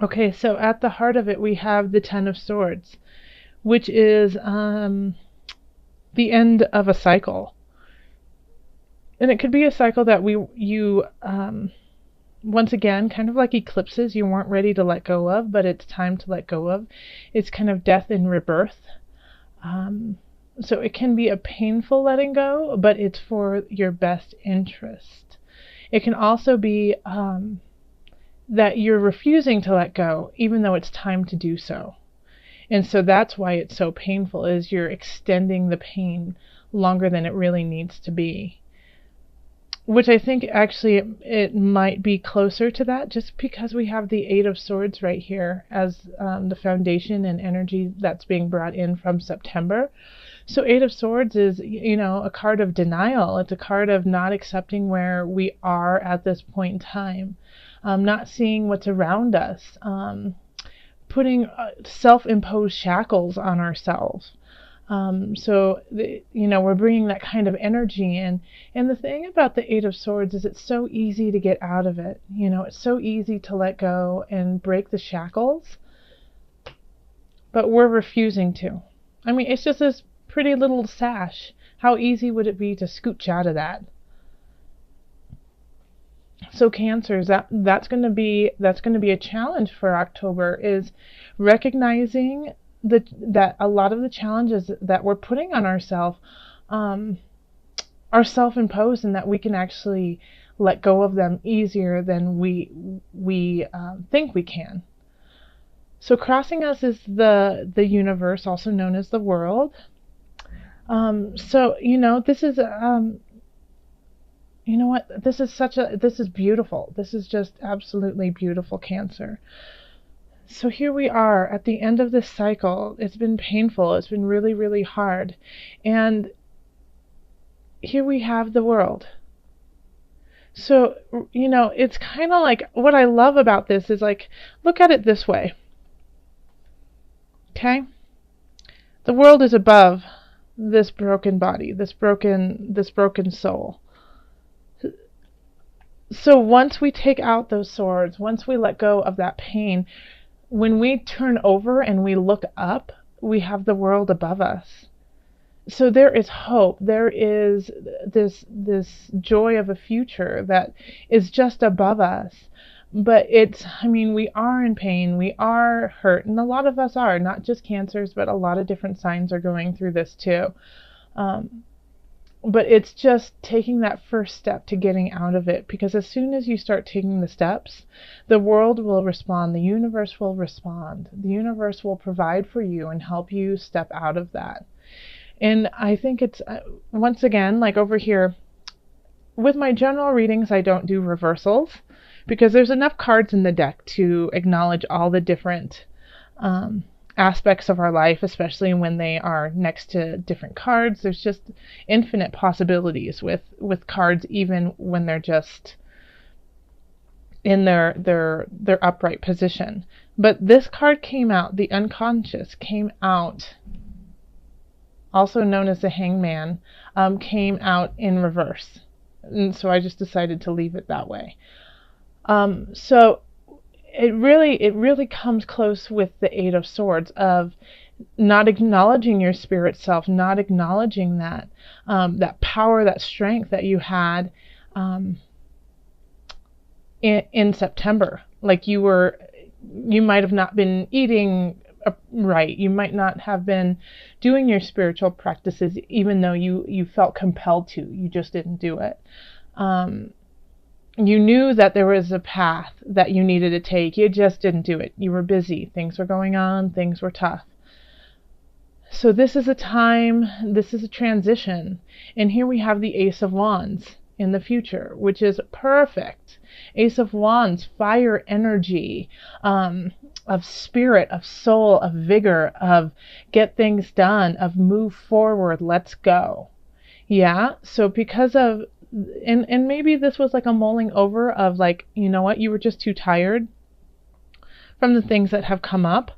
Okay, so at the heart of it, we have the Ten of Swords, which is the end of a cycle. And it could be a cycle that you once again, kind of like eclipses, you weren't ready to let go of, but it's time to let go of. It's kind of death and rebirth. So it can be a painful letting go, but it's for your best interest. It can also be that you're refusing to let go, even though it's time to do so. And so that's why it's so painful, is you're extending the pain longer than it really needs to be. Which I think actually it might be closer to that, just because we have the Eight of Swords right here as the foundation and energy that's being brought in from September. So Eight of Swords is, a card of denial. It's a card of not accepting where we are at this point in time, not seeing what's around us, putting self-imposed shackles on ourselves. We're bringing that kind of energy in. And the thing about the Eight of Swords is it's so easy to get out of it. It's so easy to let go and break the shackles, but we're refusing to. I mean, it's just this pretty little sash. How easy would it be to scooch out of that? So Cancers, that's going to be a challenge for October, is recognizing that a lot of the challenges that we're putting on ourselves are self-imposed, and that we can actually let go of them easier than we think we can. So crossing us is the universe, also known as the world. This is this is beautiful. This is just absolutely beautiful, Cancer. So here we are at the end of this cycle. It's been painful. It's been really, really hard. And here we have the world. So, it's kind of like, what I love about this is, like, look at it this way. Okay? The world is above this broken body, this broken soul. So once we take out those swords, once we let go of that pain, when we turn over and we look up, we have the world above us. So there is hope. There is this joy of a future that is just above us. But we are in pain, we are hurt, and a lot of us are, not just Cancers, but a lot of different signs are going through this too. But it's just taking that first step to getting out of it, because as soon as you start taking the steps, the world will respond, the universe will respond, the universe will provide for you and help you step out of that. And I think it's, once again, like over here, with my general readings, I don't do reversals, because there's enough cards in the deck to acknowledge all the different aspects of our life, especially when they are next to different cards. There's just infinite possibilities with cards, even when they're just in their upright position. But this card came out, the unconscious came out, also known as the Hangman, came out in reverse. And so I just decided to leave it that way. So it really comes close with the Eight of Swords, of not acknowledging your spirit self, not acknowledging that power, that strength that you had in September. Like you might have not been eating right. You might not have been doing your spiritual practices, even though you felt compelled to. You just didn't do it. You knew that there was a path that you needed to take. You just didn't do it. You were busy. Things were going on. Things were tough. So this is a time, this is a transition. And here we have the Ace of Wands in the future, which is perfect. Ace of Wands, fire energy, of spirit, of soul, of vigor, of get things done, of move forward, let's go. Yeah, so because of, and maybe this was like a mulling over of, like, you know what, you were just too tired from the things that have come up.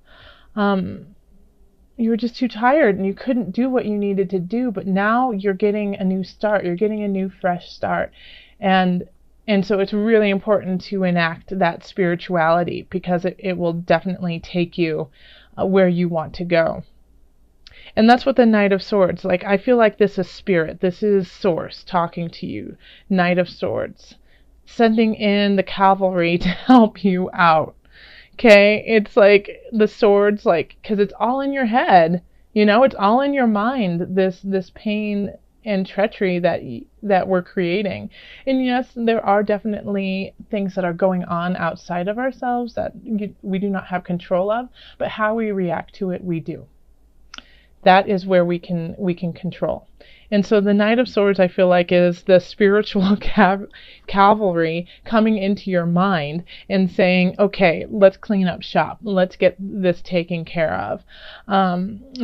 You were just too tired and you couldn't do what you needed to do, but now you're getting a new start. You're getting a new fresh start. And And so it's really important to enact that spirituality, because it will definitely take you where you want to go. And that's what the Knight of Swords, like, I feel like this is spirit. This is Source talking to you. Knight of Swords. Sending in the cavalry to help you out. Okay? It's like the swords, like, because it's all in your head. It's all in your mind, this pain and treachery that we're creating. And yes, there are definitely things that are going on outside of ourselves that we do not have control of, but how we react to it, we do. That is where we can control. And so the Knight of Swords, I feel like, is the spiritual cavalry coming into your mind and saying, okay, let's clean up shop. Let's get this taken care of.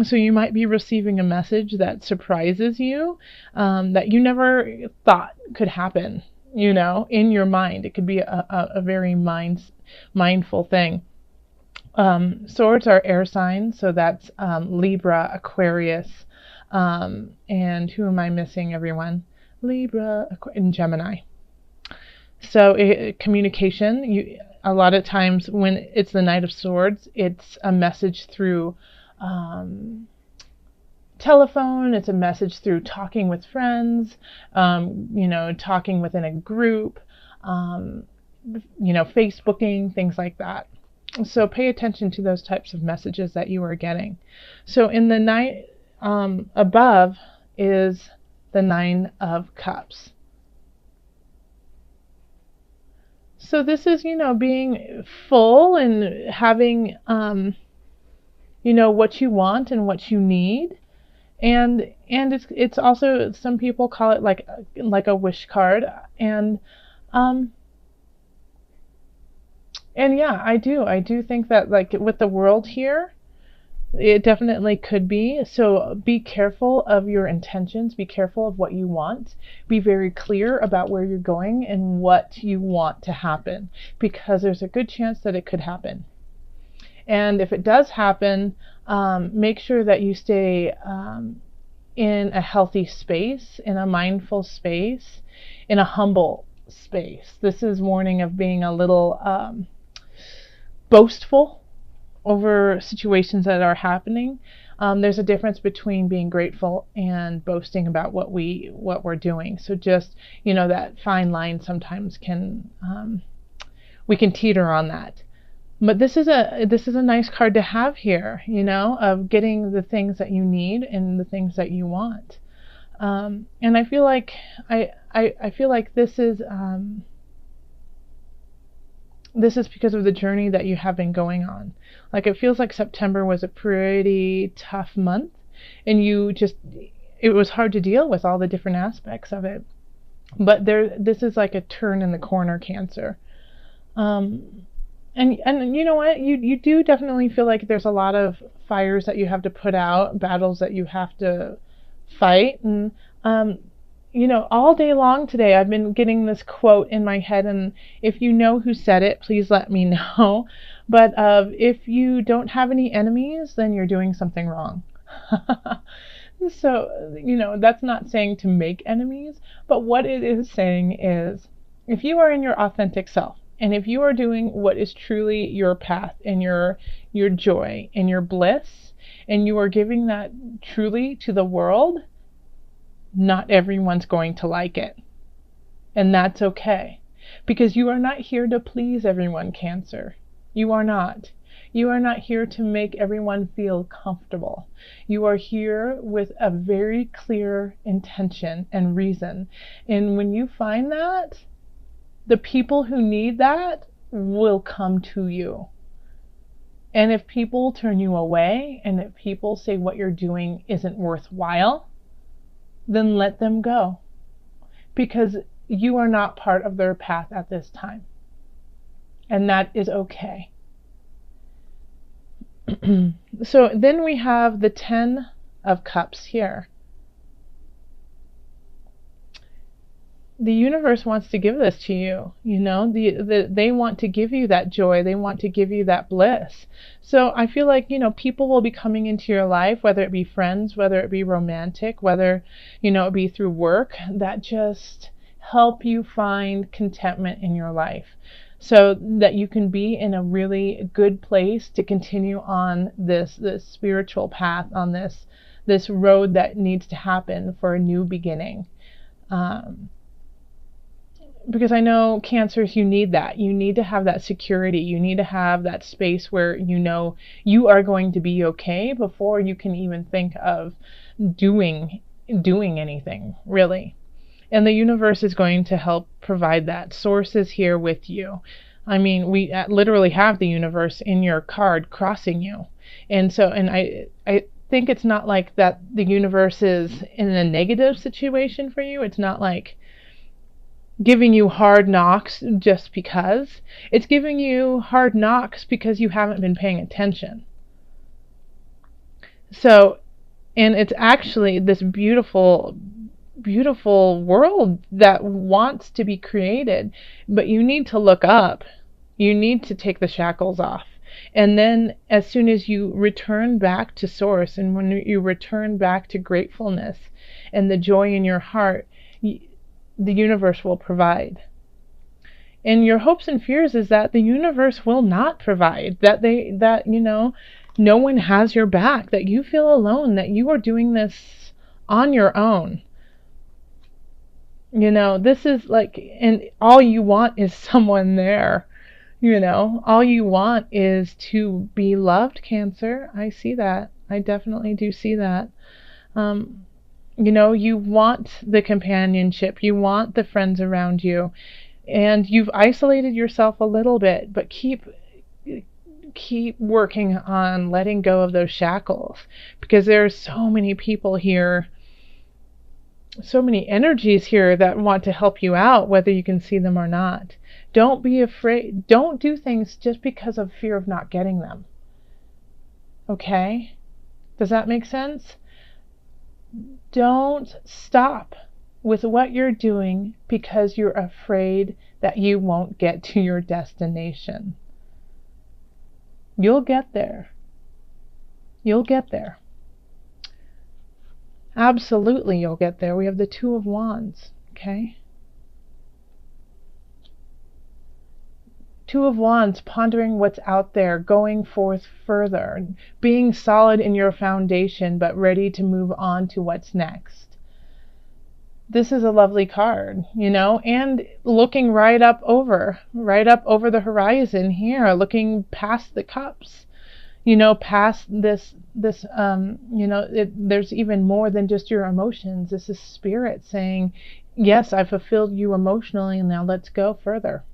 So you might be receiving a message that surprises you, that you never thought could happen, in your mind. It could be a very mindful thing. Swords are air signs, so that's Libra, Aquarius, and who am I missing, everyone? Libra, and Gemini. So communication, a lot of times when it's the Knight of Swords, it's a message through telephone, it's a message through talking with friends, talking within a group, Facebooking, things like that. So pay attention to those types of messages that you are getting. So in the Knight above is the Nine of Cups. So this is, being full and having, what you want and what you need. And it's also, some people call it like a wish card. And yeah, I do think that, like, with the world here, it definitely could be. So be careful of your intentions. Be careful of what you want. Be very clear about where you're going and what you want to happen, because there's a good chance that it could happen. And if it does happen, make sure that you stay in a healthy space, in a mindful space, in a humble space. This is warning of being a little boastful over situations that are happening. There's a difference between being grateful and boasting about what we're doing. So just, that fine line sometimes we can teeter on that. But this is a nice card to have here, of getting the things that you need and the things that you want. And I feel like I feel like this is because of the journey that you have been going on. Like, it feels like September was a pretty tough month, and it was hard to deal with all the different aspects of it. But this is like a turn in the corner, Cancer. And you know what? You do definitely feel like there's a lot of fires that you have to put out, battles that you have to fight. And all day long today, I've been getting this quote in my head, and if you know who said it, please let me know. But if you don't have any enemies, then you're doing something wrong. So, that's not saying to make enemies, but what it is saying is, if you are in your authentic self, and if you are doing what is truly your path and your joy and your bliss, and you are giving that truly to the world, not everyone's going to like it. And that's okay. Because you are not here to please everyone, Cancer. You are not. You are not here to make everyone feel comfortable. You are here with a very clear intention and reason. And when you find that, the people who need that will come to you. And if people turn you away, and if people say what you're doing isn't worthwhile, then let them go. Because you are not part of their path at this time. And that is okay. So then we have the 10 of Cups here. The universe wants to give this to you. They want to give you that joy. They want to give you that bliss. So I feel like, people will be coming into your life, whether it be friends, whether it be romantic, whether, it be through work, that just help you find contentment in your life so that you can be in a really good place to continue on this spiritual path, on this road that needs to happen for a new beginning. Because I know Cancers, you need that. You need to have that security. You need to have that space where you know you are going to be okay before you can even think of doing anything, really. And the universe is going to help provide that. Source is here with you. I mean, we literally have the universe in your card crossing you. And so, and I think it's not like that the universe is in a negative situation for you. It's not like giving you hard knocks just because. It's giving you hard knocks because you haven't been paying attention. So, and it's actually this beautiful world that wants to be created, but you need to look up. You need to take the shackles off. And then as soon as you return back to source, and when you return back to gratefulness and the joy in your heart, the universe will provide. And your hopes and fears is that the universe will not provide, that no one has your back, that you feel alone, that you are doing this on your own. This is like, and all you want is someone there. All you want is to be loved, Cancer. I see that. I definitely do see that. You want the companionship. You want the friends around you. And you've isolated yourself a little bit, but keep working on letting go of those shackles, because there's so many people here, so many energies here that want to help you out, whether you can see them or not. Don't be afraid. Don't do things just because of fear of not getting them. Okay? Does that make sense? Don't stop with what you're doing because you're afraid that you won't get to your destination. You'll get there. You'll get there. Absolutely, you'll get there. We have the Two of Wands, okay? Two of Wands, pondering what's out there, going forth further, being solid in your foundation, but ready to move on to what's next. This is a lovely card, and looking right up over the horizon here, looking past the cups, past this, there's even more than just your emotions. This is spirit saying, yes, I fulfilled you emotionally, and now let's go further.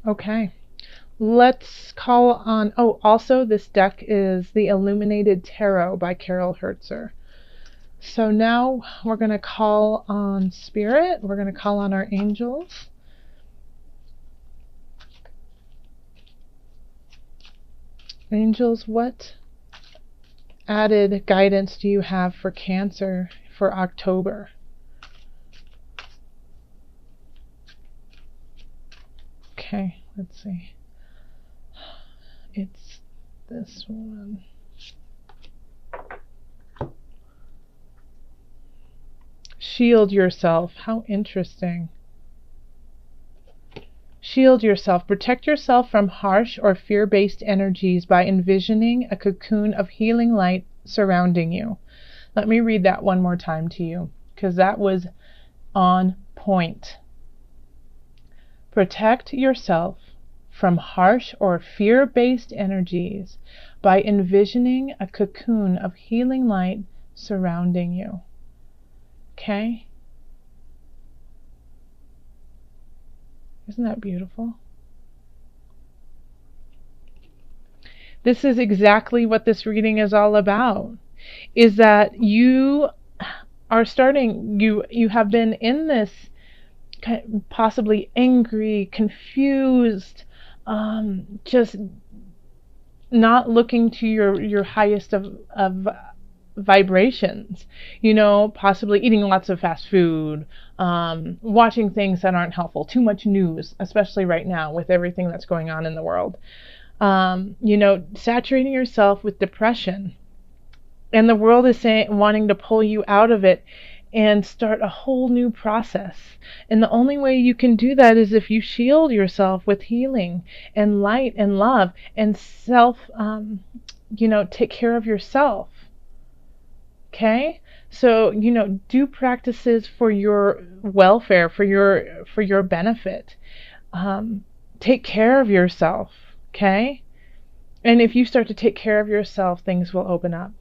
Okay, let's call on, also this deck is the Illuminated Tarot by Carol Hertzer. So now we're going to call on Spirit. We're going to call on our angels. Angels, what added guidance do you have for Cancer for October? Okay, let's see. It's this one. Shield yourself. How interesting. Shield yourself. Protect yourself from harsh or fear-based energies by envisioning a cocoon of healing light surrounding you. Let me read that one more time to you, because that was on point. Protect yourself from harsh or fear-based energies by envisioning a cocoon of healing light surrounding you. Okay? Isn't that beautiful? This is exactly what this reading is all about. Is that you are starting, you have been in this possibly angry, confused, just not looking to your highest of vibrations, possibly eating lots of fast food, watching things that aren't helpful, too much news, especially right now with everything that's going on in the world, saturating yourself with depression, and the world is wanting to pull you out of it. and start a whole new process. And the only way you can do that is if you shield yourself with healing and light and love and self, take care of yourself. Okay? So, do practices for your welfare, for your benefit. Take care of yourself. Okay? And if you start to take care of yourself, things will open up.